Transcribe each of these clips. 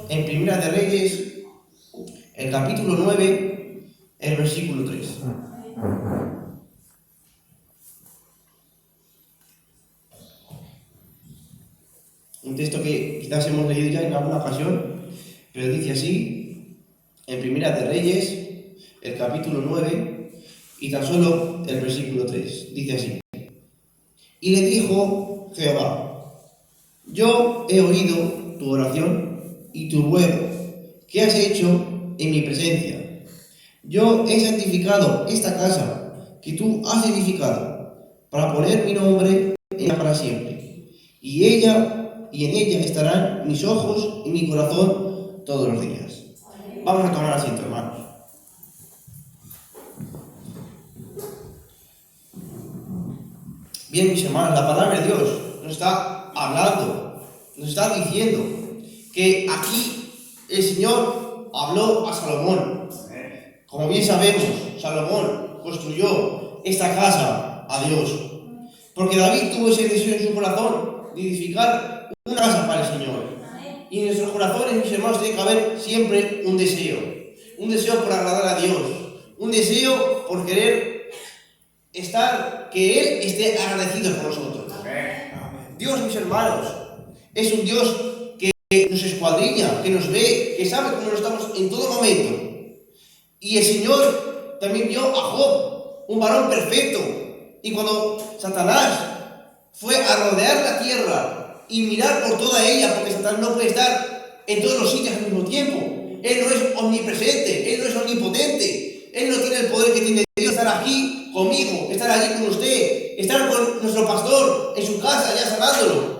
en Primera de Reyes, el capítulo 9, el versículo 3. Un texto que quizás hemos leído ya en alguna ocasión, pero dice así, en Primera de Reyes, el capítulo 9, y tan solo el versículo 3. Dice así: y le dijo Jehová: yo he oído tu oración y tu ruego que has hecho en mi presencia. Yo he santificado esta casa que tú has edificado para poner mi nombre en ella para siempre. Y en ella estarán mis ojos y mi corazón todos los días. Vamos a tomar asiento, hermanos. Bien, mis hermanos, la palabra de Dios nos está hablando, nos está diciendo que aquí el Señor habló a Salomón. Como bien sabemos, Salomón construyó esta casa a Dios, porque David tuvo ese deseo en su corazón de edificar una casa para el Señor. Y en nuestros corazones, mis hermanos, tiene que haber siempre un deseo por agradar a Dios, un deseo por querer que Él esté agradecido por nosotros. Dios, mis hermanos, es un Dios que nos escuadriña, que nos ve, que sabe cómo estamos en todo momento. Y el Señor también vio a Job, un varón perfecto. Y cuando Satanás fue a rodear la tierra y mirar por toda ella, porque Satanás no puede estar en todos los sitios al mismo tiempo. Él no es omnipresente, Él no es omnipotente, Él no tiene el poder que tiene Dios, estar aquí conmigo, estar allí con usted, estar con nuestro pastor en su casa ya sanándolo.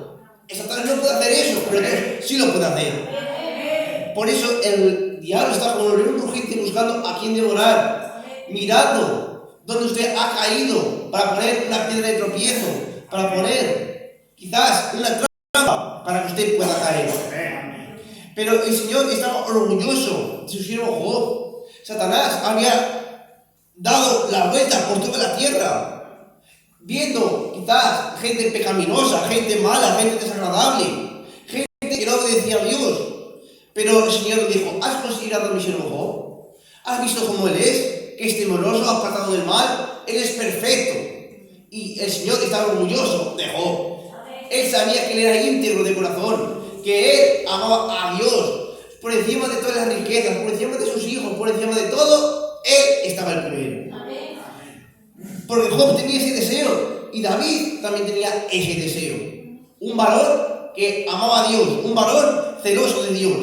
Satanás no puede hacer eso, pero Dios sí lo puede hacer. Por eso el diablo está como un león rugiente buscando a quien devorar, mirando donde usted ha caído para poner una piedra de tropiezo, para poner quizás una trampa para que usted pueda caer. Pero el Señor estaba orgulloso de su siervo Job. Satanás había dado la vuelta por toda la tierra, viendo quizás gente pecaminosa, gente mala, gente desagradable, gente que no obedecía a Dios. Pero el Señor le dijo: ¿has considerado a mi siervo Job? ¿Has visto cómo él es? Que es temeroso, apartado del mal. Él es perfecto. Y el Señor estaba orgulloso de Job. Él sabía que él era íntegro de corazón, que él amaba a Dios por encima de todas las riquezas, por encima de sus hijos, por encima de todo. Él estaba el primero. Porque Job tenía ese deseo, y David también tenía ese deseo. Un varón que amaba a Dios, un varón celoso de Dios.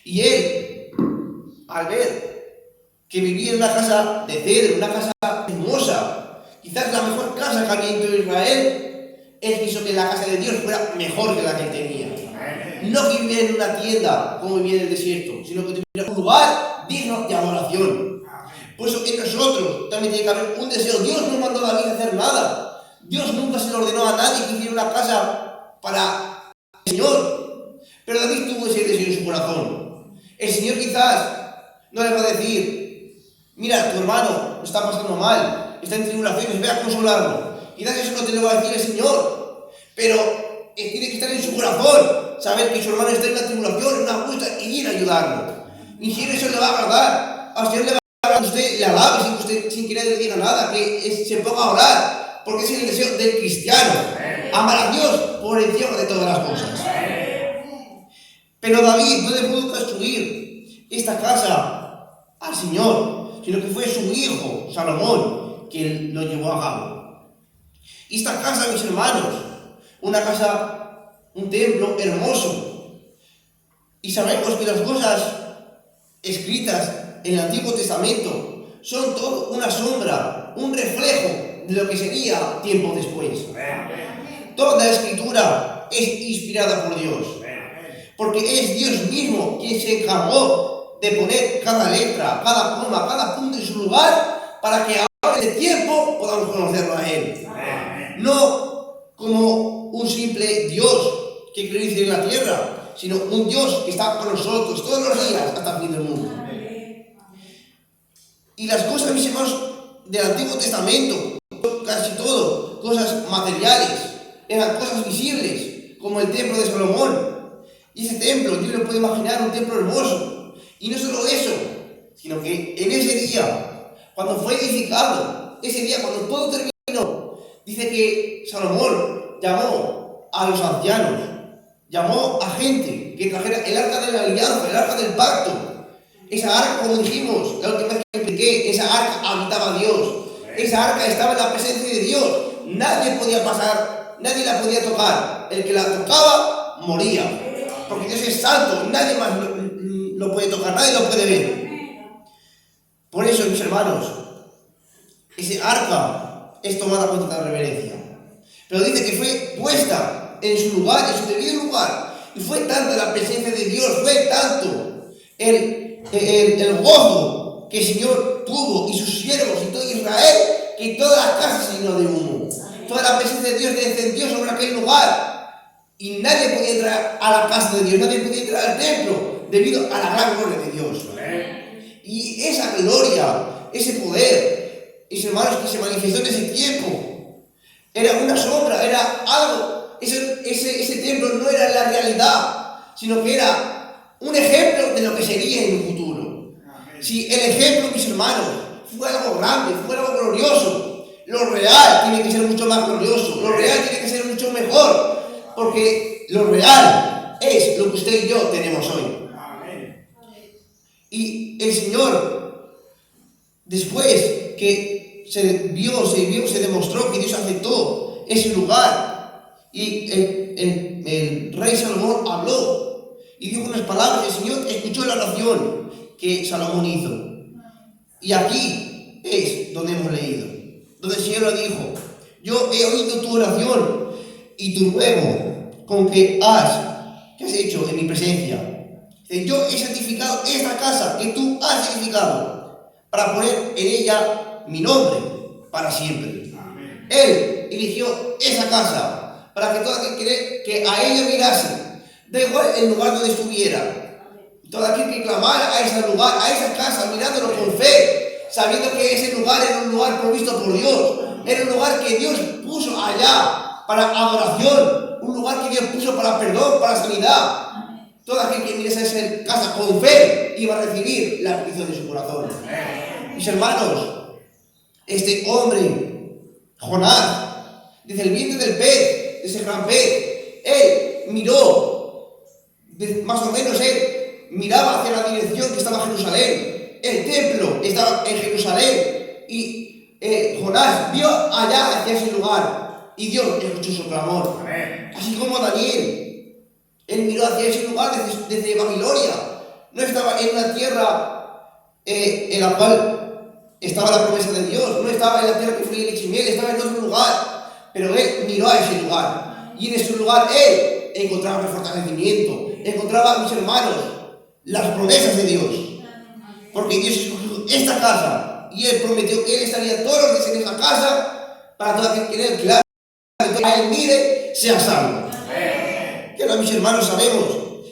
Y él, al ver que vivía en una casa de cedro, una casa hermosa, quizás la mejor casa que había en todo Israel, él quiso que la casa de Dios fuera mejor que la que él tenía. No que viviera en una tienda como vivía en el desierto, sino que tuviera un lugar digno de adoración. Por eso en nosotros también tiene que haber un deseo. Dios no mandó a David a hacer nada. Dios nunca se le ordenó a nadie que hiciera una casa para el Señor. Pero David tuvo ese deseo en su corazón. El Señor quizás no le va a decir: mira, tu hermano lo está pasando mal, está en tribulaciones, ve a consolarlo. Quizás eso no te lo va a decir el Señor, pero tiene que estar en su corazón, saber que su hermano está en una tribulación, en una angustia, y ir a ayudarlo. Y si eso le va a agradar, a usted le va a agradar que usted le alabe sin que nadie le diga nada, que se ponga a orar, porque ese es el deseo del cristiano: amar a Dios por encima de todas las cosas. Pero David no le pudo construir esta casa al Señor, sino que fue su hijo Salomón quien lo llevó a cabo. Y esta casa, mis hermanos, una casa, un templo hermoso. Y sabemos que las cosas escritas en el Antiguo Testamento son todo una sombra, un reflejo de lo que sería tiempo después. Toda la escritura es inspirada por Dios, porque es Dios mismo quien se encargó de poner cada letra, cada coma, cada punto en su lugar, para que ahora en el tiempo podamos conocerlo a Él. No como un simple Dios que crece en la tierra, sino un Dios que está con nosotros todos los días hasta el fin del mundo. Y las cosas, mis hermanos, del Antiguo Testamento, casi todo, cosas materiales, eran cosas visibles, como el templo de Salomón. Y ese templo, Dios lo puede imaginar, un templo hermoso. Y no solo eso, sino que en ese día, cuando fue edificado, ese día cuando todo terminó, dice que Salomón llamó a los ancianos, llamó a gente que trajera el arca de la alianza, el arca del pacto. Esa arca, como dijimos, la última vez que expliqué, esa arca habitaba a Dios. Esa arca estaba en la presencia de Dios. Nadie podía pasar, nadie la podía tocar. El que la tocaba, moría. Porque Dios es santo, nadie más lo puede tocar, nadie lo puede ver. Por eso, mis hermanos, ese arca es tomada con toda reverencia. Pero dice que fue puesta en su lugar, en su debido lugar. Y fue tanta la presencia de Dios, fue tanto el gozo que el Señor tuvo y sus siervos y todo Israel, que toda la casa se llenó de humo. Toda la presencia de Dios descendió sobre aquel lugar. Y nadie podía entrar a la casa de Dios, nadie podía entrar al templo, debido a la gran gloria de Dios. Y esa gloria, ese poder, mis hermanos, que se manifestó en ese tiempo, era una sombra, era algo. Ese templo no era la realidad, sino que era un ejemplo de lo que sería en el futuro. Si el ejemplo, mis hermanos, fue algo grande, fue algo glorioso, lo real tiene que ser mucho más glorioso, lo real tiene que ser mucho mejor, porque lo real es lo que usted y yo tenemos hoy. Y el Señor, después que se demostró que Dios aceptó ese lugar, y el rey Salomón habló y dijo unas palabras, el Señor escuchó la oración que Salomón hizo. Y aquí es donde hemos leído, donde el Señor le dijo: yo he oído tu oración y tu ruego con que has hecho en mi presencia. Yo he santificado esta casa que tú has edificado para poner en ella mi nombre para siempre. Amén. Él eligió esa casa para que todo aquel que a ella mirase, da igual el lugar donde estuviera, todo aquel que clamara a ese lugar, a esa casa, mirándolo con fe, sabiendo que ese lugar era un lugar provisto por Dios, era un lugar que Dios puso allá para adoración, un lugar que Dios puso para perdón, para sanidad. Todo aquel que mirase a esa casa con fe iba a recibir la petición de su corazón. Mis hermanos, este hombre, Jonás, desde el vientre del pez, de ese gran pez, él miró, más o menos él miraba hacia la dirección que estaba Jerusalén. El templo estaba en Jerusalén y Jonás vio allá hacia ese lugar y Dios escuchó su clamor. Así como Daniel, él miró hacia ese lugar desde Babilonia. No estaba en una tierra en la cual estaba la promesa de Dios, no estaba en la tierra que fluía leche y miel, estaba en otro lugar, pero él miró a ese lugar y en ese lugar él encontraba el fortalecimiento, encontraba, mis hermanos, las promesas de Dios, porque Dios escogió esta casa y él prometió que él estaría todos los días en esa casa para todo aquel que él, claro, a él mire, sea salvo. Que ahora, mis hermanos, sabemos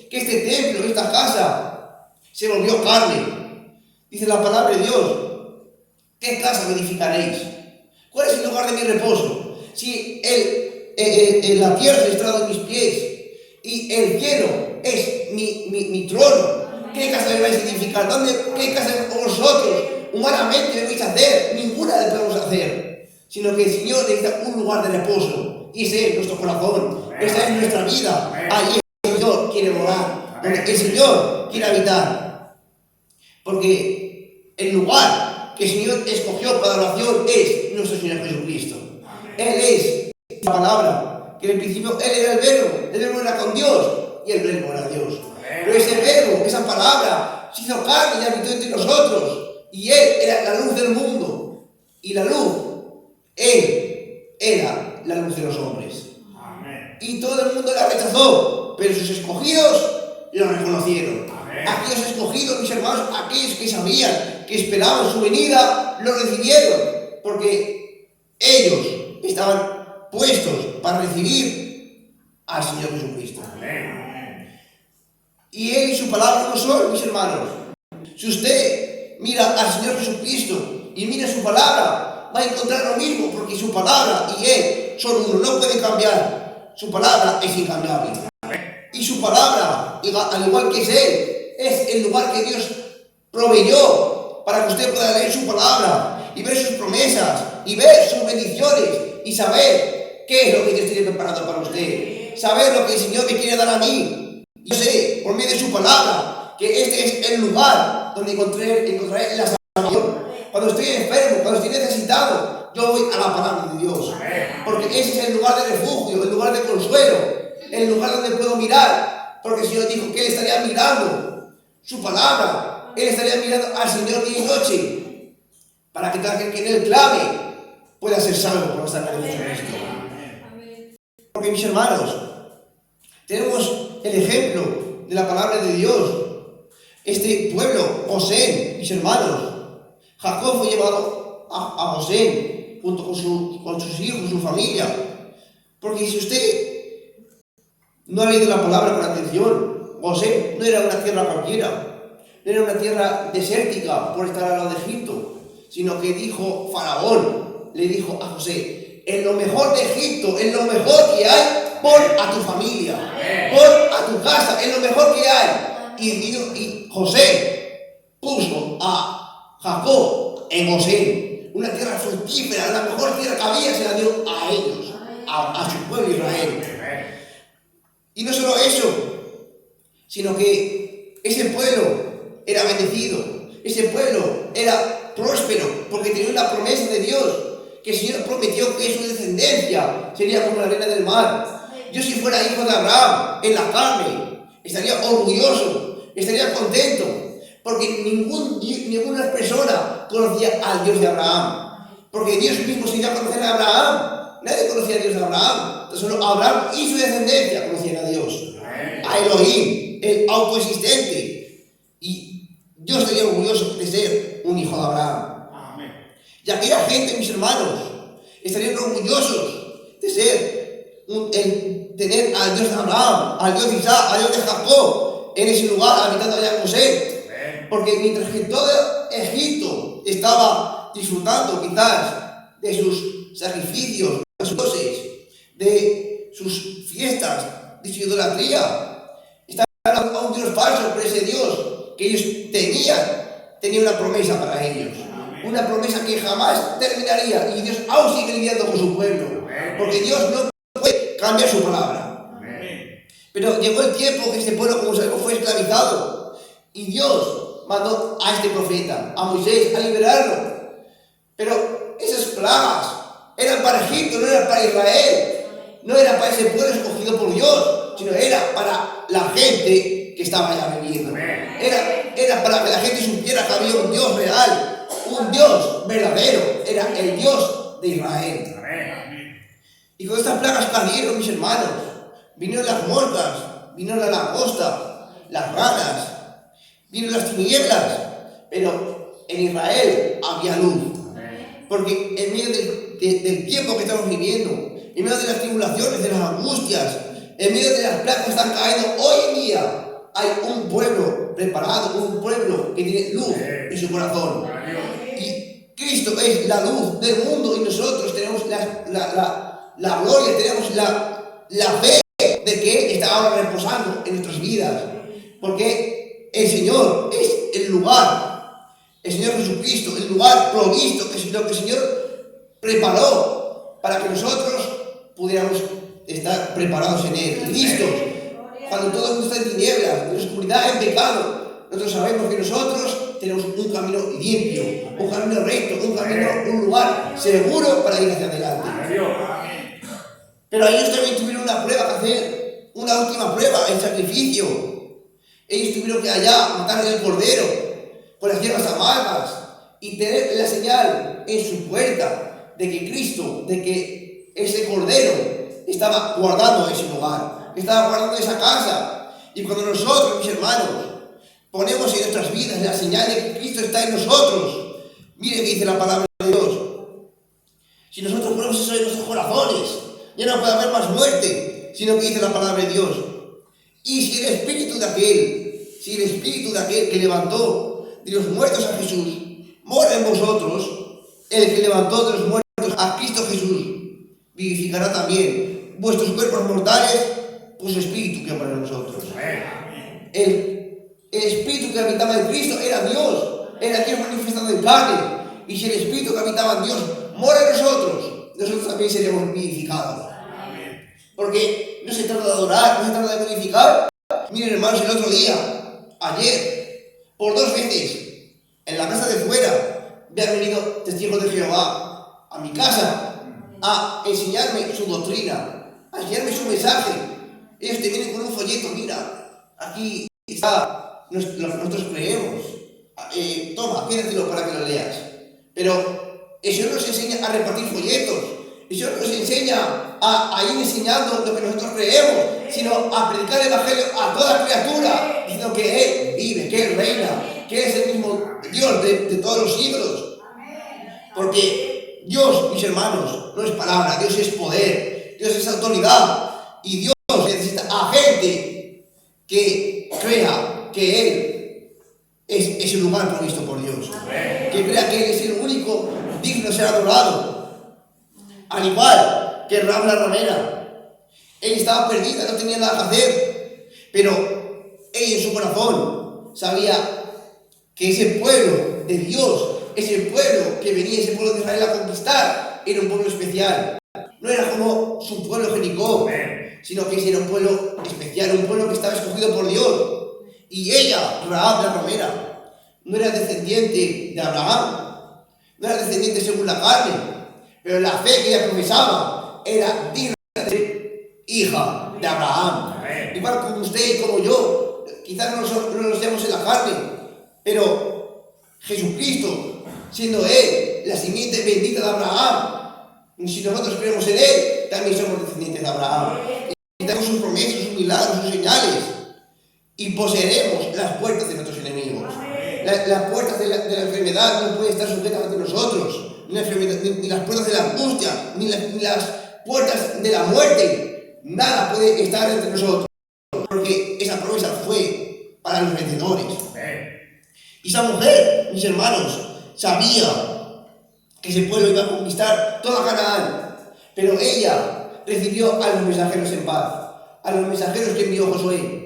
que este templo, esta casa, se volvió carne. Dice la palabra de Dios: ¿qué casa me edificaréis? ¿Cuál es el lugar de mi reposo? Si la tierra es el estrado de mis pies y el cielo es mi trono, ¿qué casa me vais a edificar? ¿Qué casa vosotros humanamente me vais a hacer? Ninguna la podemos hacer, sino que el Señor necesita un lugar de reposo, y ese es nuestro corazón, esta es nuestra vida. Allí el Señor quiere morar, donde el Señor quiere habitar, porque el lugar que el Señor escogió para la oración es nuestro Señor Jesucristo. Él es la palabra, que en el principio Él era el verbo era con Dios y el verbo era Dios. Pero ese verbo, esa palabra, se hizo carne y habitó entre nosotros, y Él era la luz del mundo, y la luz, Él era la luz de los hombres. Amén. Y todo el mundo la rechazó, pero sus escogidos lo reconocieron. Amén. Aquellos escogidos, mis hermanos, aquellos que sabían, que esperaban su venida, lo recibieron, porque ellos estaban puestos para recibir al Señor Jesucristo. Amén. Y Él y su palabra no son, mis hermanos. Si usted mira al Señor Jesucristo y mira su palabra, va a encontrar lo mismo, porque su palabra y Él son uno, no puede cambiar. Su palabra es incambiable. Y su palabra, al igual que es Él, es el lugar que Dios proveyó para que usted pueda leer su palabra y ver sus promesas y ver sus bendiciones y saber qué es lo que Dios tiene preparado para usted. Saber lo que el Señor me quiere dar a mí. Yo sé, por medio de su palabra, que este es el lugar donde encontraré la salvación. Cuando estoy enfermo, cuando estoy necesitado, yo voy a la palabra de Dios. Porque ese es el lugar de refugio, el lugar de consuelo, el lugar donde puedo mirar. Porque el Señor dijo que Él estaría mirando su palabra. Él estaría mirando al Señor día y noche. Para que todo aquel que en Él clame pueda ser salvo por nuestra creencia en Cristo. Porque mis hermanos, tenemos el ejemplo de la palabra de Dios. Este pueblo, Gosén, mis hermanos, Jacob fue llevado a Gosén junto con sus hijos, su familia. Porque si usted no ha leído la palabra con atención, Gosén no era una tierra cualquiera, no era una tierra desértica por estar al lado de Egipto, sino que dijo Faraón, le dijo a José: en lo mejor de Egipto, en lo mejor que hay, pon a tu familia, pon a tu casa, en lo mejor que hay. Y José puso a Jacob en Gosén, una tierra fructífera, la mejor tierra que había, se la dio a ellos, a su pueblo Israel. Y no solo eso, sino que ese pueblo era bendecido, ese pueblo era próspero, porque tenía una promesa de Dios, que el Señor prometió que su descendencia sería como la arena del mar. Yo, si fuera hijo de Abraham en la carne, estaría orgulloso, estaría contento, porque ninguna persona conocía al Dios de Abraham, porque Dios mismo se iba a conocer a Abraham. Nadie conocía al Dios de Abraham, solo Abraham y su descendencia conocían a Dios, a Elohim, el autoexistente. Y yo estaría orgulloso de ser un hijo de Abraham. Y aquella gente, mis hermanos, estarían orgullosos de ser tener al Dios de Abraham, al Dios de Isaac, al Dios de Jacob en ese lugar, habitando allá en José. Porque mientras que todo Egipto estaba disfrutando quizás de sus sacrificios, de sus dioses, de sus fiestas, de su idolatría, estaban a un Dios falso, pero ese Dios que ellos tenía una promesa para ellos. Una promesa que jamás terminaría, y Dios aún sigue lidiando con su pueblo, porque Dios no puede cambiar su palabra. Pero llegó el tiempo que este pueblo, como sabemos, fue esclavizado, y Dios mandó a este profeta, a Moisés, a liberarlo. Pero esas plagas eran para Egipto, no eran para Israel, no era para ese pueblo escogido por Dios, sino era para la gente que estaba allá viviendo. Era para que la gente supiera que había un Dios real, un Dios verdadero, era el Dios de Israel. Y con estas plagas cayeron, mis hermanos, vinieron las moscas, vino la langosta, las ranas, vinieron las tinieblas, pero en Israel había luz. Porque en medio del tiempo que estamos viviendo, en medio de las tribulaciones, de las angustias, en medio de las plagas que están cayendo hoy en día, hay un pueblo preparado, un pueblo que tiene luz en su corazón. Y Cristo es la luz del mundo, y nosotros tenemos la gloria, tenemos la fe de que Él está ahora reposando en nuestras vidas. Porque el Señor es el lugar, el Señor Jesucristo, el lugar provisto, que es lo que el Señor preparó para que nosotros pudiéramos estar preparados en Él, listos. Cuando todo el mundo está en tinieblas, en oscuridad, en pecado, nosotros sabemos que nosotros tenemos un camino limpio, un camino recto, un lugar seguro para ir hacia adelante. Pero ellos también tuvieron una prueba que hacer, una última prueba, el sacrificio. Ellos tuvieron que allá matar el cordero con las hierbas amargas y tener la señal en su puerta de que Cristo, de que ese cordero estaba guardando ese lugar, estaba guardando esa casa. Y cuando nosotros, mis hermanos, ponemos en nuestras vidas la señal de que Cristo está en nosotros, mire que dice la palabra de Dios. Si nosotros ponemos eso en nuestros corazones, ya no puede haber más muerte, sino que dice la palabra de Dios. Y si el espíritu de aquel que levantó de los muertos a Jesús mora en vosotros, el que levantó de los muertos a Cristo Jesús vivificará también vuestros cuerpos mortales pues su espíritu que para nosotros. El espíritu que habitaba en Cristo era Dios manifestado en carne. Y si el espíritu que habitaba en Dios mora en nosotros también seremos vivificados. Porque no se trata de adorar, no se trata de glorificar. Miren, hermanos, el otro día, ayer, por 2 veces, en la casa de fuera, me han venido testigos de Jehová a mi casa a enseñarme su doctrina, a enseñarme su mensaje. Ellos te vienen con un folleto, mira, aquí está lo que nosotros creemos. Toma, quédatelo para que lo leas. Pero el Señor nos enseña a repartir folletos. El Señor nos enseña a ir enseñando lo que nosotros creemos, sino a predicar el Evangelio a toda criatura, diciendo que Él vive, que Él reina, que es el mismo Dios de todos los siglos. Porque Dios, mis hermanos, no es palabra, Dios es poder, Dios es autoridad. Y Dios necesita a gente que crea que Él es el lugar provisto por Dios. Que crea que Él es el único digno de ser adorado. Al igual que Rahab la ramera. Ella estaba perdida, no tenía nada que hacer. Pero ella en su corazón sabía que ese pueblo de Dios, ese pueblo que venía, ese pueblo de Israel a conquistar, era un pueblo especial. No era como su pueblo Jericó, sino que ese era un pueblo especial, un pueblo que estaba escogido por Dios. Y ella, Rahab la ramera, no era descendiente de Abraham, no era descendiente según la carne, pero la fe que ella profesaba era digna de ser hija de Abraham. Igual como usted y como yo, quizás no nos veamos en la carne, pero Jesucristo, siendo Él la simiente bendita de Abraham, si nosotros creemos en Él, también somos descendientes de Abraham. Y tenemos sus promesas, sus milagros, sus señales. Y poseeremos las puertas de nuestros enemigos. Las puertas de la enfermedad no pueden estar sujetas ante nosotros. Ni las puertas de la angustia, ni las puertas de la muerte. Nada puede estar entre nosotros. Porque esa promesa fue para los vencedores. Y esa mujer, mis hermanos, sabía que ese pueblo iba a conquistar toda Canaán. Pero ella recibió a los mensajeros en paz. A los mensajeros que envió Josué.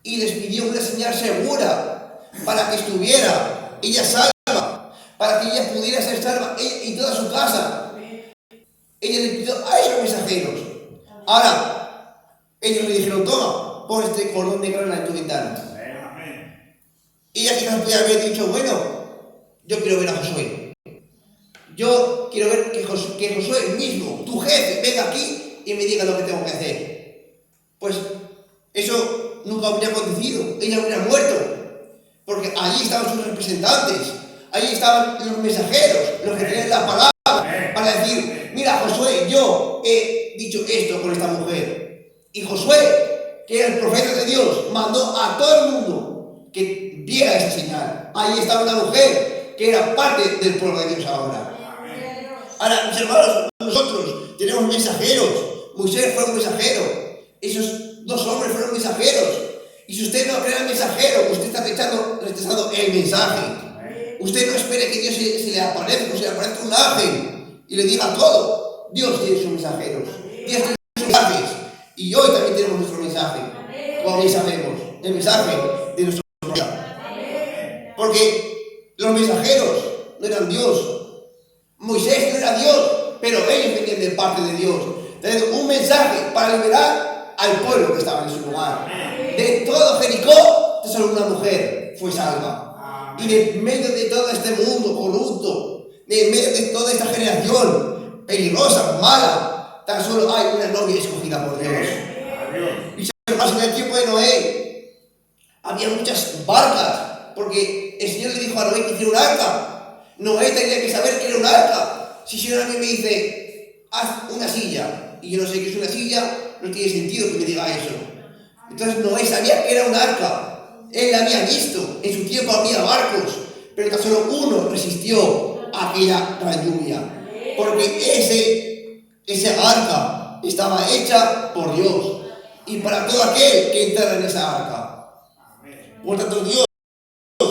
Y les pidió una señal segura para que estuviera ella salva, para que ella pudiera ser salva, ella y toda su casa. Ella le pidió a esos mensajeros. Ahora, ellos le dijeron, toma, pon este cordón de grana en tu ventana. Ella quizás podía haber dicho, bueno, yo quiero ver a Josué. Yo quiero ver que Josué mismo, tu jefe, venga aquí y me diga lo que tengo que hacer. Pues eso nunca habría acontecido, ella habría muerto, porque allí estaban sus representantes, allí estaban los mensajeros, los que tenían la palabra para decir, mira Josué, yo he dicho esto con esta mujer. Y Josué, que era el profeta de Dios, mandó a todo el mundo que viera esa señal. Allí estaba una mujer que era parte del pueblo de Dios ahora. Ahora, mis hermanos, nosotros tenemos mensajeros. Moisés fue un mensajero. Esos 2 hombres fueron mensajeros. Y si usted no cree al mensajero, usted está rechazando el mensaje. Usted no espere que Dios se le aparezca, o se le aparezca un ángel y le diga todo. Dios tiene sus mensajeros. Dios tiene sus mensajes. Y hoy también tenemos nuestro mensaje. Como bien sabemos, el mensaje de nuestro profeta. Porque los mensajeros no eran Dios. Moisés no era Dios, pero ellos venían de parte de Dios. Teniendo un mensaje para liberar al pueblo que estaba en su lugar. De todo Jericó, solo una mujer fue salva. Y de medio de todo este mundo corrupto, de medio de toda esta generación peligrosa, mala, tan solo hay una novia escogida por Dios. Y en el tiempo de Noé había muchas barcas, porque el Señor le dijo a Noé que hiciera un arca. Noé tenía que saber que era un arca. Si el Señor a mí me dice, haz una silla, y yo no sé qué es una silla, no tiene sentido que me diga eso. Entonces Noé sabía que era un arca. Él la había visto, en su tiempo había barcos, pero tan solo uno resistió a aquella gran lluvia. Porque ese arca estaba hecha por Dios y para todo aquel que entrara en esa arca. Por tanto, Dios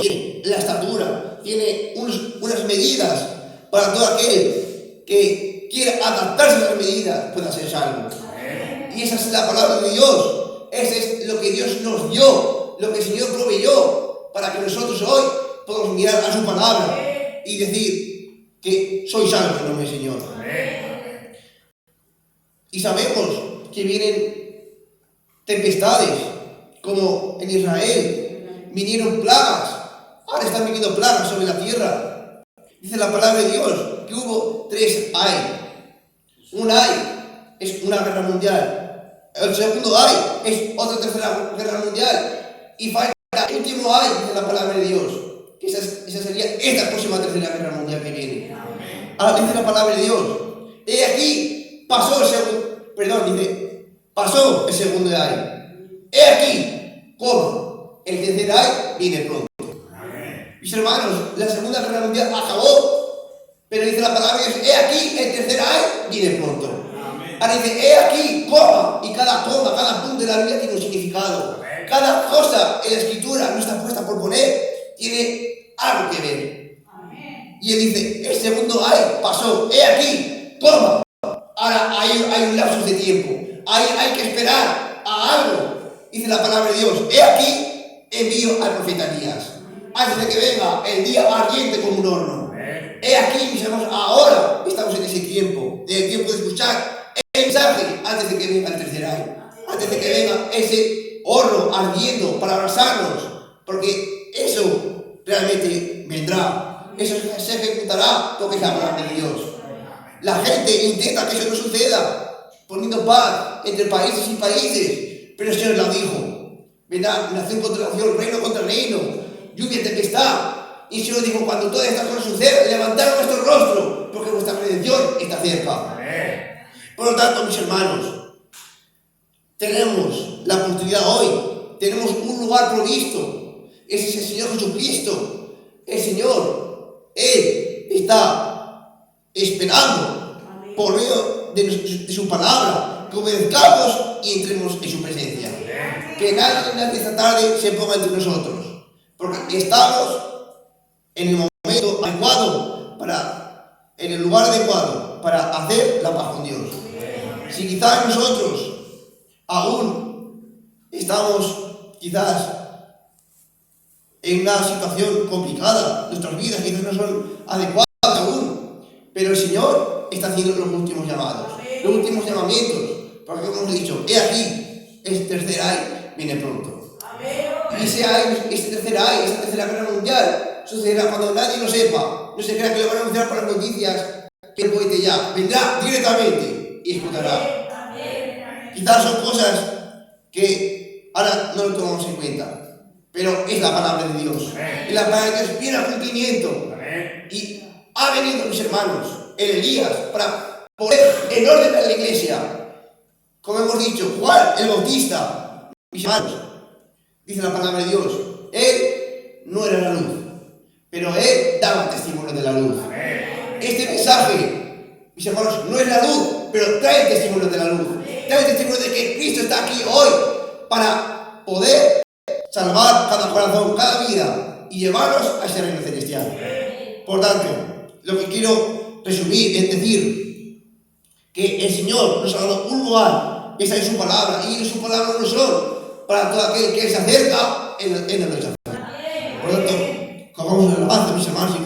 tiene la estatura, tiene unas medidas para todo aquel que quiera adaptarse a esas medidas, pueda ser salvo. Y esa es la palabra de Dios. Ese es lo que Dios nos dio, lo que el Señor proveyó, para que nosotros hoy podamos mirar a su palabra y decir que soy salvo en nombre del Señor. Y sabemos que vienen tempestades, como en Israel vinieron plagas. Ahora están viniendo plagas sobre la tierra. Dice la palabra de Dios que hubo 3 ay. Un ay es una guerra mundial. El segundo ay es otra tercera guerra mundial. Y falta el último ay, dice la palabra de Dios. Que esa sería esta próxima tercera guerra mundial que viene. Ahora dice la palabra de Dios. He aquí, pasó el segundo ay. He aquí, ¿cómo? El tercer ay viene pronto. Mis hermanos, la segunda guerra mundial acabó, pero dice la palabra de Dios, he aquí, el tercer ay viene pronto. Ahora dice, he aquí, coma, y cada coma, cada punto de la Biblia tiene un significado. Cada cosa en la escritura no está puesta por poner, tiene algo que ver. Y él dice, el segundo ay pasó, he aquí, coma. Ahora hay un lapso de tiempo, hay que esperar a algo. Dice la palabra de Dios, he aquí, envío al profeta Elías. Antes de que venga el día ardiente como un horno. He aquí, mis hermanos, ahora estamos en ese tiempo, en el tiempo de escuchar el mensaje antes de que venga el tercer año, antes de que venga ese horno ardiendo para abrazarnos, porque eso realmente vendrá, eso se ejecutará porque es la palabra de Dios. La gente intenta que eso no suceda, poniendo paz entre países y países, pero el Señor lo dijo: vendrá nación contra nación, reino contra reino, lluvia y tempestad. Y el Señor dijo: cuando todas estas cosas sucedan, levantaron vuestro rostro, porque vuestra redención está cerca. Por lo tanto, mis hermanos, tenemos la oportunidad hoy, tenemos un lugar provisto. Ese es el Señor Jesucristo. El Señor, Él está esperando por medio de su palabra que obedezcamos y entremos en su presencia. Que nadie esta tarde se ponga entre nosotros, porque estamos en el momento adecuado, en el lugar adecuado para hacer la paz con Dios. Si quizás nosotros aún estamos en una situación complicada, nuestras vidas quizás no son adecuadas aún, pero el Señor está haciendo los últimos llamados, los últimos llamamientos, porque como hemos dicho, he aquí, este tercer ay viene pronto. Y este tercer ay, esta tercera guerra mundial, sucederá cuando nadie lo sepa. No se crea que lo van a anunciar por las noticias, que el cohete ya vendrá directamente y explotará. Quizás son cosas que ahora no lo tomamos en cuenta, pero es la palabra de Dios. Y la palabra de Dios viene a cumplimiento. Y ha venido, mis hermanos, el Elías, para poner en orden a la iglesia. Como hemos dicho, Juan el Bautista, mis hermanos, dice la palabra de Dios, él no era la luz, pero él daba testimonio de la luz. Este mensaje, mis hermanos, no es la luz, pero trae el testimonio de la luz. Trae el testimonio de que Cristo está aquí hoy para poder salvar cada corazón, cada vida y llevarnos a ese reino celestial. Por tanto, lo que quiero resumir es decir que el Señor nos ha dado un lugar que está en su palabra, y en su palabra no son para todo aquel que se acerca, Él nos rechaza. Por lo tanto, como vamos a la alabanza, mis hermanos,